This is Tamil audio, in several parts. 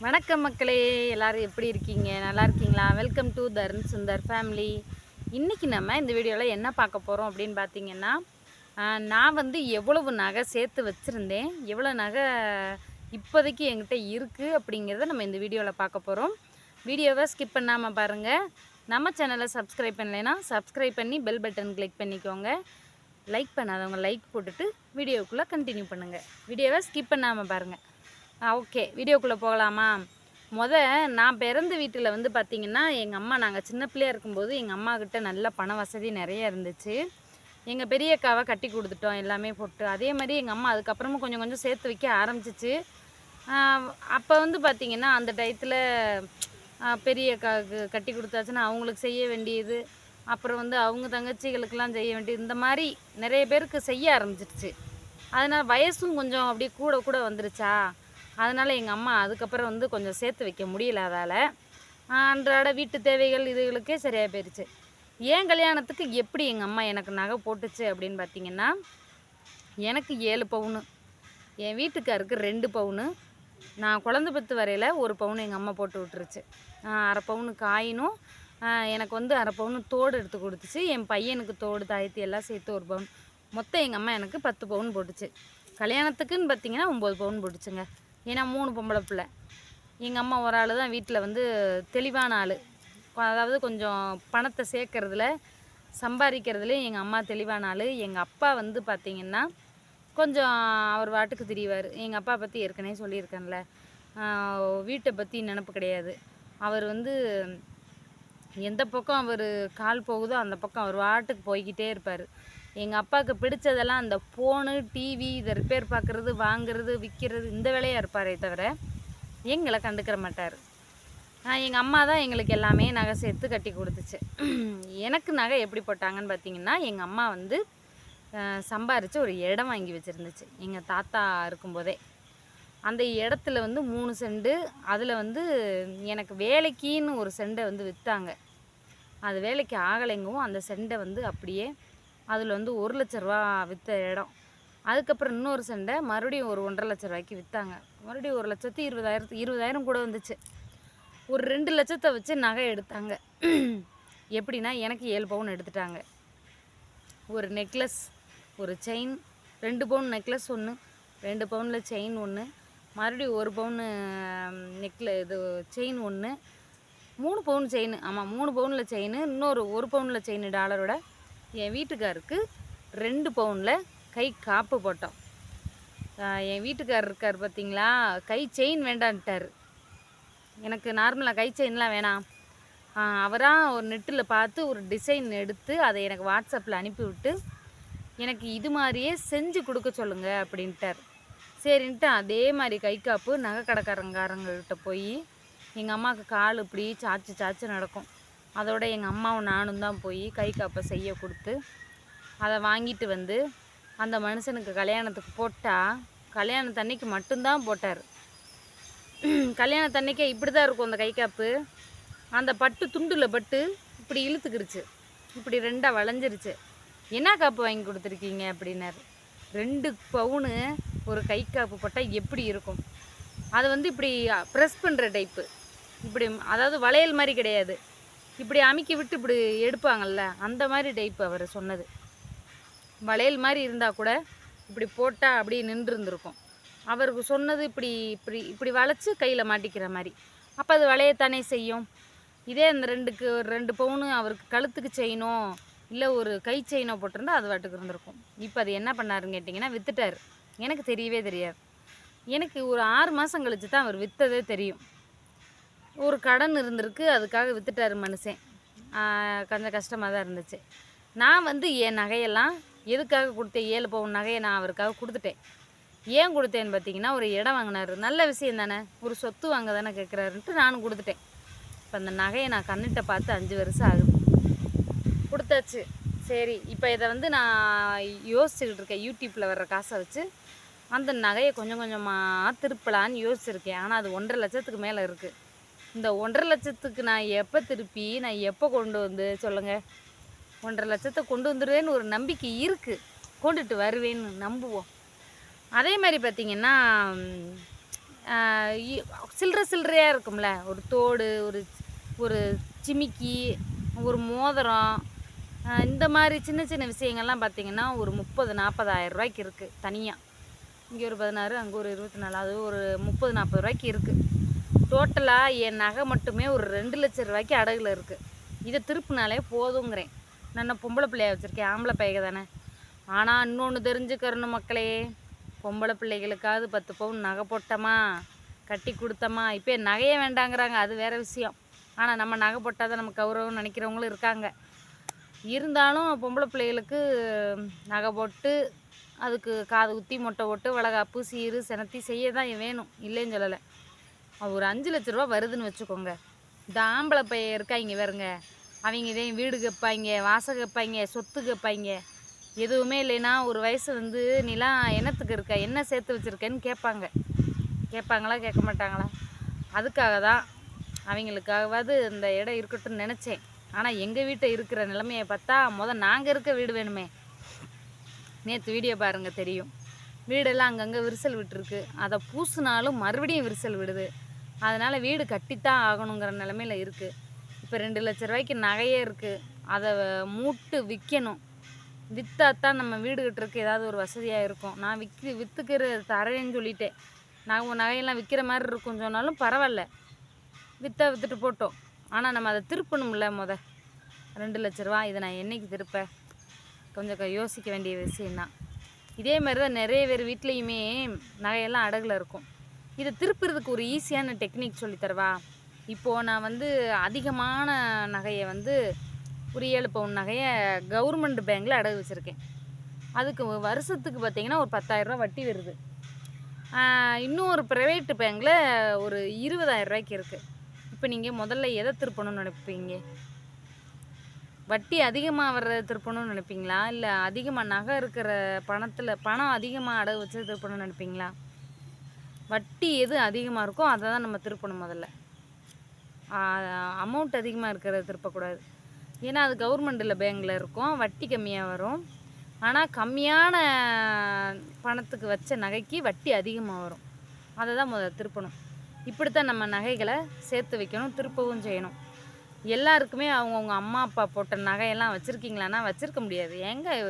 வணக்கம் மக்களே, எல்லாரும் எப்படி இருக்கீங்க? நல்லா இருக்கீங்களா? Welcome to Tarun Sundar family. இன்றைக்கி நம்ம இந்த வீடியோவில் என்ன பார்க்க போகிறோம் அப்படின்னு பார்த்தீங்கன்னா, நான் வந்து எவ்வளவு நகை சேர்த்து வச்சுருந்தேன், எவ்வளோ நகை இப்போதைக்கு என்கிட்ட இருக்குது அப்படிங்கிறத நம்ம இந்த வீடியோவில் பார்க்க போகிறோம். வீடியோவை ஸ்கிப் பண்ணாமல் பாருங்கள். நம்ம சேனலை சப்ஸ்கிரைப் பண்ணலைன்னா சப்ஸ்கிரைப் பண்ணி பெல் பட்டன் கிளிக் பண்ணிக்கோங்க. லைக் பண்ணாதவங்க லைக் போட்டுட்டு வீடியோக்குள்ளே கண்டினியூ பண்ணுங்கள். வீடியோவை ஸ்கிப் பண்ணாமல் பாருங்கள். ஓகே, வீடியோக்குள்ளே போகலாமா? நான் பிறந்த வீட்டில் வந்து பார்த்திங்கன்னா, எங்கள் அம்மா நாங்கள் சின்ன பிள்ளையாக இருக்கும்போது எங்கள் அம்மாக்கிட்ட நல்ல பண வசதி நிறைய இருந்துச்சு. எங்கள் பெரிய அக்காவை கட்டி கொடுத்துட்டோம் எல்லாமே போட்டு. அதே மாதிரி எங்கள் அம்மா அதுக்கப்புறமும் கொஞ்சம் கொஞ்சம் சேர்த்து வைக்க ஆரம்பிச்சிச்சு. அப்போ வந்து பார்த்திங்கன்னா, அந்த டயத்தில் பெரிய அக்காவுக்கு கட்டி கொடுத்தாச்சுன்னா அவங்களுக்கு செய்ய வேண்டியது, அப்புறம் வந்து அவங்க தங்கச்சிகளுக்கெல்லாம் செய்ய வேண்டியது, இந்த மாதிரி நிறைய பேருக்கு செய்ய ஆரம்பிச்சிருச்சு. அதனால் வயசும் கொஞ்சம் அப்படியே கூட கூட வந்துருச்சா, அதனால் எங்கள் அம்மா அதுக்கப்புறம் வந்து கொஞ்சம் சேர்த்து வைக்க முடியல. அதால் அன்றாட வீட்டு தேவைகள் இதுகளுக்கே சரியாக போயிடுச்சு. ஏன் கல்யாணத்துக்கு எப்படி எங்கள் அம்மா எனக்கு நகை போட்டுச்சு அப்படின்னு பார்த்திங்கன்னா, எனக்கு 7 பவுனு, என் வீட்டுக்காருக்கு 2 பவுனு, நான் குழந்த பத்து வரையில் 1 பவுன் எங்கள் அம்மா போட்டு விட்டுருச்சு. அரை பவுனு காயினும் எனக்கு வந்து அரை பவுனு தோடு எடுத்து கொடுத்துச்சு. என் பையனுக்கு தோடு தாயத்தி எல்லாம் சேர்த்து 1 பவுன், மொத்தம் எங்கள் அம்மா எனக்கு 10 பவுன் போட்டுச்சு. கல்யாணத்துக்குன்னு பார்த்திங்கன்னா 9 பவுன் போட்டுச்சுங்க. ஏன்னா 3 பொம்பளை பிள்ளை. எங்கள் அம்மா ஒரு ஆள் தான் வீட்டில் வந்து தெளிவான ஆள். அதாவது கொஞ்சம் பணத்தை சேர்க்கறதுல சம்பாதிக்கிறதுலேயும் எங்கள் அம்மா தெளிவான ஆள். எங்கள் அப்பா வந்து பார்த்திங்கன்னா கொஞ்சம் அவர் வாட்டுக்கு திரிவார். எங்கள் அப்பா பற்றி ஏற்கனவே சொல்லியிருக்கேன்ல, வீட்டை பற்றி நினப்பு கிடையாது. அவர் வந்து எந்த பக்கம் அவர் கால் போகுதோ அந்த பக்கம் அவர் வாட்டுக்கு போய்கிட்டே இருப்பார். எங்கள் அப்பாவுக்கு பிடிச்சதெல்லாம் அந்த ஃபோனு, டிவி, இதை ரிப்பேர் பார்க்குறது, வாங்குறது, விற்கிறது, இந்த வேலையாக இருப்பாரே தவிர எங்களை கண்டுக்கிற மாட்டார். எங்கள் அம்மா தான் எங்களுக்கு எல்லாமே நகை சேர்த்து கட்டி கொடுத்துச்சு. எனக்கு நகை எப்படி போட்டாங்கன்னு பார்த்திங்கன்னா, எங்கள் அம்மா வந்து சம்பாரித்து ஒரு இடம் வாங்கி வச்சுருந்துச்சு எங்கள் தாத்தா இருக்கும்போதே. அந்த இடத்துல வந்து 3 செண்டு, அதில் வந்து எனக்கு வேலைக்குன்னு ஒரு செண்டை வந்து விற்றாங்க. அது வேலைக்கு ஆகலைங்கவும் அந்த செண்டை வந்து அப்படியே அதில் வந்து 1 லட்ச ரூபா விற்ற இடம். அதுக்கப்புறம் இன்னொரு செண்டை மறுபடியும் ஒரு 1,50,000 ரூபாய்க்கு விற்றாங்க. மறுபடியும் 1,20,000 கூட வந்துச்சு. ஒரு 2 லட்சத்தை வச்சு நகை எடுத்தாங்க. எப்படின்னா, எனக்கு 7 பவுன் எடுத்துட்டாங்க. ஒரு நெக்லஸ், ஒரு செயின், 2 பவுன் நெக்லஸ் ஒன்று, 2 பவுனில் செயின் ஒன்று, மறுபடியும் 1 பவுனு இது செயின் ஒன்று, 3 பவுன் செயின். ஆமாம், 3 பவுனில் செயின், இன்னொரு 1 பவுனில் செயின் டாலரோட. என் வீட்டுக்காருக்கு 2 பவுனில் கை காப்பு போட்டோம். என் வீட்டுக்காரர் இருக்கார் பார்த்திங்களா, கை செயின் வேண்டான்ட்டார். எனக்கு நார்மலாக கை செயின்லாம் வேணாம், அவராக ஒரு நெட்டில் பார்த்து ஒரு டிசைன் எடுத்து அதை எனக்கு வாட்ஸ்அப்பில் அனுப்பிவிட்டு எனக்கு இது மாதிரியே செஞ்சு கொடுக்க சொல்லுங்கள் அப்படின்ட்டார். சரின்ட்டு அதே மாதிரி கை காப்பு நகை கடைக்காரங்காரங்கள்கிட்ட போய் எங்கள் அம்மாவுக்கு கால் இப்படி சாச்சு சாச்சு நடக்கும். அதோட எங்கள் அம்மாவும் நானும் தான் போய் கை காப்பை செய்ய கொடுத்து அதை வாங்கிட்டு வந்து அந்த மனுஷனுக்கு கல்யாணத்துக்கு போட்டால், கல்யாணத்தன்னைக்கு மட்டும்தான் போட்டார். கல்யாணத்தன்னைக்கே இப்படி தான் இருக்கும் அந்த கை காப்பு. அந்த பட்டு துண்டில் பட்டு இப்படி இழுத்துக்கிருச்சு, இப்படி 2ஆக வளைஞ்சிருச்சு. என்ன காப்பு வாங்கி கொடுத்துருக்கீங்க அப்படின்னாரு. 2 பவுனு ஒரு கை காப்பு போட்டால் எப்படி இருக்கும்? அது வந்து இப்படி ப்ரெஸ் பண்ணுற டைப்பு, இப்படி, அதாவது வளையல் மாதிரி கிடையாது, இப்படி அமுக்கி விட்டு இப்படி எடுப்பாங்கள்ல, அந்த மாதிரி டைப்பு அவர் சொன்னது. வளையல் மாதிரி இருந்தால் கூட இப்படி போட்டால் அப்படியே நின்றுருந்துருக்கும். அவருக்கு சொன்னது இப்படி இப்படி இப்படி வளைச்சி கையில் மாட்டிக்கிற மாதிரி. அப்போ அது வளையத்தானே செய்யும். இதே அந்த 2 பவுனு அவருக்கு கழுத்துக்கு செயினோ இல்லை ஒரு கை செயினோ போட்டிருந்தா அது வாட்டுக்கு இருந்திருக்கும். இப்போ அது என்ன பண்ணாருன்னு கேட்டிங்கன்னா, விற்றுட்டார். எனக்கு தெரியவே தெரியாது. எனக்கு ஒரு 6 மாதம் கழித்து தான் அவர் விற்றதே தெரியும். ஒரு கடன் இருந்திருக்கு, அதுக்காக விற்றுட்டார் மனுஷன். கொஞ்சம் கஷ்டமாக தான் இருந்துச்சு. நான் வந்து என் நகையெல்லாம் எதுக்காக கொடுத்தேன், 7 பவுன் நகையை நான் அவருக்காக கொடுத்துட்டேன். ஏன் கொடுத்தேன்னு பார்த்தீங்கன்னா, ஒரு இடம் வாங்கினார், நல்ல விஷயம் தானே, ஒரு சொத்து வாங்க தானே கேட்குறாருன்ட்டு நானும் கொடுத்துட்டேன். இப்போ அந்த நகையை நான் கண்ணிட்ட பார்த்து 5 வருஷம் ஆகுது, கொடுத்தாச்சு. சரி, இப்போ இதை வந்து நான் யோசிச்சுக்கிட்டு இருக்கேன். யூடியூப்பில் வர்ற காசை வச்சு அந்த நகையை கொஞ்சம் கொஞ்சமாக திருப்பலான்னு யோசிச்சுருக்கேன். ஆனால் அது 1,50,000 லட்சத்துக்கு மேலே இருக்குது. இந்த 1,50,000 லட்சத்துக்கு நான் எப்போ திருப்பி, நான் எப்போ கொண்டு வந்து சொல்லுங்கள்? 1,50,000 லட்சத்தை கொண்டு வந்துடுவேன்னு ஒரு நம்பிக்கை இருக்குது, கொண்டுட்டு வருவேன்னு நம்புவோம். அதே மாதிரி பார்த்திங்கன்னா, சில்லறையாக இருக்கும்ல, ஒரு தோடு, ஒரு ஒரு ஜிமிக்கி, ஒரு மோதிரம், இந்த மாதிரி சின்ன சின்ன விஷயங்கள்லாம் பார்த்திங்கன்னா ஒரு 30-40 ரூபாய்க்கு இருக்குது தனியாக. இங்கே ஒரு 16, அங்கே ஒரு 24, அது ஒரு 30-40 ரூபாய்க்கு இருக்குது. டோட்டலாக என் நகை மட்டுமே ஒரு 2 லட்சம் ரூபாய்க்கு அடகுல இருக்குது. இதை திருப்பினாலே போதுங்கிறேன். நான் பொம்பளை பிள்ளையா வச்சுருக்கேன், ஆம்பளை பையக தானே. ஆனால் இன்னொன்று தெரிஞ்சுக்கிறணும் மக்களே, பொம்பளை பிள்ளைகளுக்காவது 10 பவுன் நகை போட்டோமா, கட்டி கொடுத்தோமா. இப்போ நகையே வேண்டாங்கிறாங்க, அது வேறு விஷயம். ஆனால் நம்ம நகை போட்டால் தான் நம்ம கௌரவம் நினைக்கிறவங்களும் இருக்காங்க. இருந்தாலும் பொம்பளை பிள்ளைகளுக்கு நகை போட்டு அதுக்கு காது குத்தி மொட்டை போட்டு வளகாப்பு சீரு செனத்தி செய்ய தான் வேணும், இல்லைன்னு சொல்லலை. ஒரு 5 லட்ச ரூபா வருதுன்னு வச்சுக்கோங்க. இந்த ஆம்பளை பையன் இருக்காங்க பாருங்க, அவங்க இதே வீடு கேட்பாங்க, வாசல் கேட்பாங்க, சொத்து கேட்பாங்க. எதுவுமே இல்லைன்னா ஒரு வயசு வந்து நீலாம் என்னத்துக்கு இருக்க, என்ன சேர்த்து வச்சுருக்கேன்னு கேட்பாங்க. கேட்பாங்களா கேட்க மாட்டாங்களா? அதுக்காக தான் அவங்களுக்காகவாது இந்த இடம் இருக்கட்டும்னு நினச்சேன். ஆனால் எங்கள் வீட்டை இருக்கிற நிலைமையை பார்த்தா நாங்கள் இருக்க வீடு வேணுமே. நேற்று வீடியோ பாருங்கள் தெரியும், வீடெல்லாம் அங்கங்கே விரிசல் விட்டுருக்கு. அதை பூசினாலும் மறுபடியும் விரிசல் விடுது. அதனால் வீடு கட்டித்தான் ஆகணுங்கிற நிலமையில் இருக்குது. இப்போ 2 லட்ச ரூபாய்க்கு நகையே இருக்குது. அதை மூட்டு விற்கணும். விற்றாத்தான் நம்ம வீடு கட்டுறதுக்கு ஏதாவது ஒரு வசதியாக இருக்கும். நான் விற்றுக்கிற தரேன்னு சொல்லிட்டேன். நான் நகையெல்லாம் விற்கிற மாதிரி இருக்கும் சொன்னாலும் பரவாயில்ல, விற்றுட்டு போட்டோம். ஆனால் நம்ம அதை திருப்பணும்ல. 2 லட்ச ரூபா இதை நான் என்றைக்கு திருப்பேன்? கொஞ்சம் யோசிக்க வேண்டிய விஷயந்தான். இதே மாதிரி தான் நிறைய பேர் வீட்லேயுமே நகையெல்லாம் அடகுல இருக்கும். இதை திருப்புறதுக்கு ஒரு ஈஸியான டெக்னிக் சொல்லித்தரவா? இப்போது நான் வந்து அதிகமான நகையை வந்து ஒரு 7 பவுன் நகையை கவர்மெண்ட் பேங்கில் அடகு வச்சுருக்கேன். அதுக்கு வருஷத்துக்கு பார்த்திங்கன்னா ஒரு 10,000 ரூபா வட்டி வருது. இன்னும் ஒரு ப்ரைவேட்டு பேங்கில் ஒரு 20,000 ரூபாய்க்கு இருக்குது. இப்போ நீங்கள் முதல்ல எதை திருப்பணும்னு நினைப்பீங்க? வட்டி அதிகமாக வர்றதை திருப்பணும்னு நினைப்பீங்களா, இல்லை அதிகமாக நகை இருக்கிற பணம் அதிகமாக அடகு வச்சு திருப்பணும்னு நினைப்பீங்களா? வட்டி எது அதிகமாக இருக்கோ அதை தான் நம்ம திருப்பணும் முதல்ல. அமௌண்ட் அதிகமாக இருக்கிறத திருப்பக்கூடாது. ஏன்னா அது கவர்மெண்ட்டில் பேங்கில் இருக்கும், வட்டி கம்மியாக வரும். ஆனால் கம்மியான பணத்துக்கு வச்ச நகைக்கு வட்டி அதிகமாக வரும். அதை தான் முதல்ல திருப்பணும். இப்படித்தான் நம்ம நகைகளை சேர்த்து வைக்கணும், திருப்பவும் செய்யணும். எல்லாருக்குமே அவங்கவுங்க அம்மா அப்பா போட்ட நகையெல்லாம் வச்சுருக்கீங்களான்னா வச்சுருக்க முடியாது.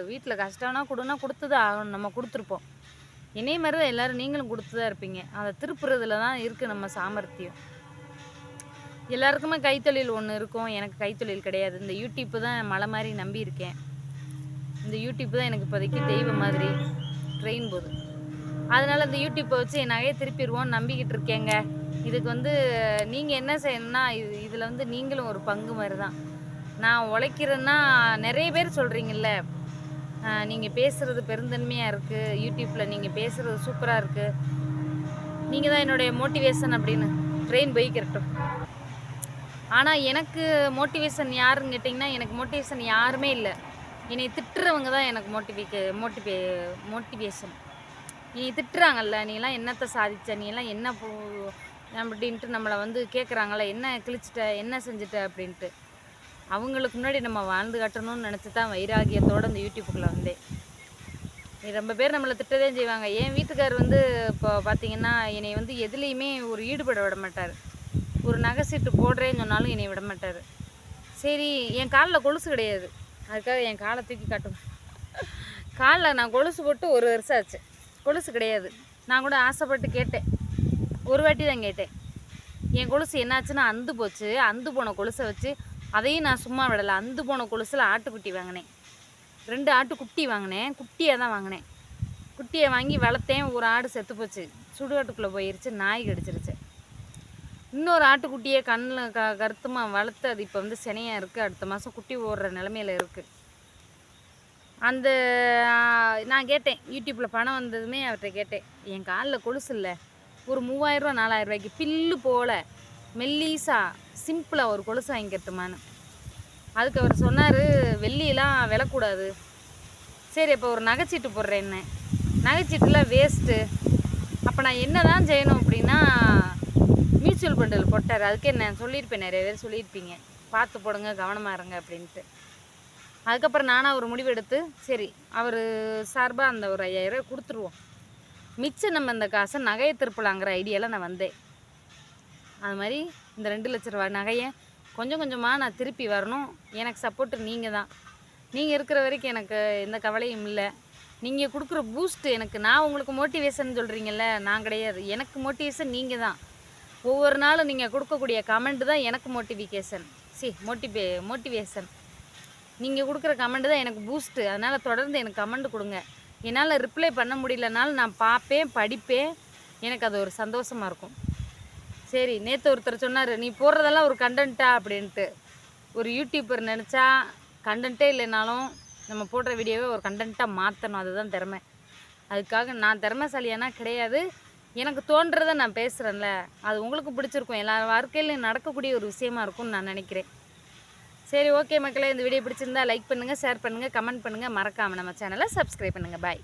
வீட்டில் கஷ்டம்னா கொடுத்து தான் ஆகணும். நம்ம கொடுத்துருப்போம். இதே மாதிரி தான் எல்லோரும் நீங்களும் கொடுத்து தான் இருப்பீங்க. அதை திருப்புறதுல தான் இருக்குது நம்ம சாமர்த்தியம். எல்லாருக்குமே கைத்தொழில் ஒன்று இருக்கும். எனக்கு கைத்தொழில் கிடையாது. இந்த யூடியூப்பு தான் மலை மாதிரி நம்பி இருக்கேன். இந்த யூடியூப்பு தான் எனக்கு இப்போதைக்கு தெய்வம் மாதிரி ட்ரெயின் போகுது. அதனால் இந்த யூடியூப்பை வச்சு என் நகையை திருப்பிடுவோன்னு நம்பிக்கிட்டு இருக்கேங்க. இதுக்கு வந்து நீங்கள் என்ன செய்யணும்னா, இதில் வந்து நீங்களும் ஒரு பங்கு மாதிரி தான். நான் உழைக்கிறேன்னா நிறைய பேர் சொல்கிறீங்கல்ல, நீங்கள் பேசுகிறது பெருந்தன்மையாக இருக்குது, யூடியூப்பில் நீங்கள் பேசுகிறது சூப்பராக இருக்குது, நீங்கள் தான் என்னுடைய மோட்டிவேஷன் அப்படின்னு. ட்ரெயின் போய்க்கிறட்டும். ஆனால் எனக்கு மோட்டிவேஷன் யாருன்னு கேட்டிங்கன்னா, எனக்கு மோட்டிவேஷன் யாருமே இல்லை. என்னை திட்டுறவங்க தான் எனக்கு மோட்டிவேஷன். நீ திட்டுறாங்கல்ல, நீலாம் என்னத்தை சாதிச்ச, நீலாம் என்ன அப்படின்ட்டு நம்மளை வந்து கேட்குறாங்கல்ல, என்ன கிழிச்சிட்ட, என்ன செஞ்சுட்ட அப்படின்ட்டு. அவங்களுக்கு முன்னாடி நம்ம வாழ்ந்து காட்டணும்னு நினச்சி தான் வைராகியத்தோடு இந்த யூடியூப்புக்குள்ளே வந்தேன். ரொம்ப பேர் நம்மளை திட்டதே செய்வாங்க. என் வீட்டுக்கார் வந்து இப்போ பார்த்திங்கன்னா என்னை வந்து எதுலேயுமே ஒரு ஈடுபட விட மாட்டார். ஒரு நகை சீட்டு போடுறேன்னு சொன்னாலும் என்னை விட மாட்டார். சரி, என் காலில் கொலுசு கிடையாது, அதுக்காக என் காலை தூக்கி காட்டும். காலில் நான் கொலுசு போட்டு 1 வருஷம் ஆச்சு, கொலுசு கிடையாது. நான் கூட ஆசைப்பட்டு கேட்டேன், ஒரு வாட்டி தான் கேட்டேன். என் கொலுசு என்னாச்சுன்னா அந்து போச்சு. அந்து போன கொலுசை வச்சு அதையும் நான் சும்மா விடலை. அந்து போன கொலுசில் ஆட்டுக்குட்டி வாங்கினேன். 2 ஆட்டுக்குட்டி வாங்கினேன். குட்டியாக தான் வாங்கினேன். குட்டியை வாங்கி வளர்த்தேன். ஒரு ஆடு செத்து போச்சு, சுடுகாட்டுக்குள்ளே போயிருச்சு, நாய் கடிச்சிருச்சு. இன்னொரு ஆட்டுக்குட்டியை கண்ணில் கருத்துமாக வளர்த்து அது இப்போ வந்து சினையாக இருக்குது. அடுத்த மாதம் குட்டி ஓடுற நிலமையில் இருக்குது. அந்த நான் கேட்டேன், யூடியூப்பில் பணம் வந்ததுமே அவர்கிட்ட கேட்டேன், என் காலில் கொலுசு இல்லை, ஒரு 3000 ரூபா 4000 ரூபாய்க்கு பில்லு போல் மெல்லீஸா சிம்பிளாக ஒரு கொலுசு வாங்கிக்கிறட்டுமான்னு. அதுக்கு அவர் சொன்னார், வெள்ளியெல்லாம் விலக்கூடாது. சரி, அப்போ ஒரு நகைச்சீட்டு போடுறேன்னு. நகைச்சீட்டுலாம் வேஸ்ட்டு. அப்போ நான் என்ன தான் செய்யணும் அப்படின்னா, மியூச்சுவல் ஃபண்டில் போட்டார். அதுக்கே நான் சொல்லியிருப்பேன், நிறைய பேர் சொல்லியிருப்பீங்க, பார்த்து போடுங்க, கவனமாக இருங்க அப்படின்ட்டு. அதுக்கப்புறம் நானாக ஒரு முடிவு எடுத்து, சரி அவர் சார்பாக அந்த ஒரு 5000 கொடுத்துருவோம். மிச்சம் நம்ம இந்த காசை நகையை திருப்பலாங்கிற ஐடியாவில் நான் வந்தேன். அது மாதிரி இந்த 2 லட்ச ரூபா நகையை கொஞ்சம் கொஞ்சமாக நான் திருப்பி வரணும். எனக்கு சப்போர்ட்டு நீங்கள் தான். நீங்கள் இருக்கிற வரைக்கும் எனக்கு எந்த கவலையும் இல்லை. நீங்கள் கொடுக்குற பூஸ்ட்டு எனக்கு, நான் உங்களுக்கு மோட்டிவேஷன் சொல்கிறீங்கல்ல, நான் கிடையாது. எனக்கு மோட்டிவேஷன் நீங்கள் தான். ஒவ்வொரு நாளும் நீங்கள் கொடுக்கக்கூடிய கமெண்ட் தான் எனக்கு மோட்டிவேஷன். நீங்கள் கொடுக்குற கமெண்ட் தான் எனக்கு பூஸ்ட்டு. அதனால் தொடர்ந்து எனக்கு கமெண்ட் கொடுங்க. என்னால் ரிப்ளை பண்ண முடியலனாலும் நான் பார்ப்பேன், படிப்பேன். எனக்கு அது ஒரு சந்தோஷமாக இருக்கும். சரி, நேற்று ஒருத்தர் சொன்னார், நீ போடுறதெல்லாம் ஒரு கண்டென்ட்டா அப்படின்ட்டு. ஒரு யூடியூபர் நினச்சா கண்டென்ட்டே இல்லைனாலும் நம்ம போடுற வீடியோவை ஒரு கண்டென்ட்டாக மாற்றணும். அதுதான் திறமை. அதுக்காக நான் திறமைசாலியானா கிடையாது. எனக்கு தோன்றதை நான் பேசுகிறேன்ல, அது உங்களுக்கு பிடிச்சிருக்கும். எல்லா வாழ்க்கையிலையும் நடக்கக்கூடிய ஒரு விஷயமா இருக்கும்னு நான் நினைக்கிறேன். சரி, ஓகே மக்களே, இந்த வீடியோ பிடிச்சிருந்தா லைக் பண்ணுங்கள், ஷேர் பண்ணுங்கள், கமெண்ட் பண்ணுங்கள். மறக்காமல் நம்ம சேனலை சப்ஸ்கிரைப் பண்ணுங்கள். பாய்.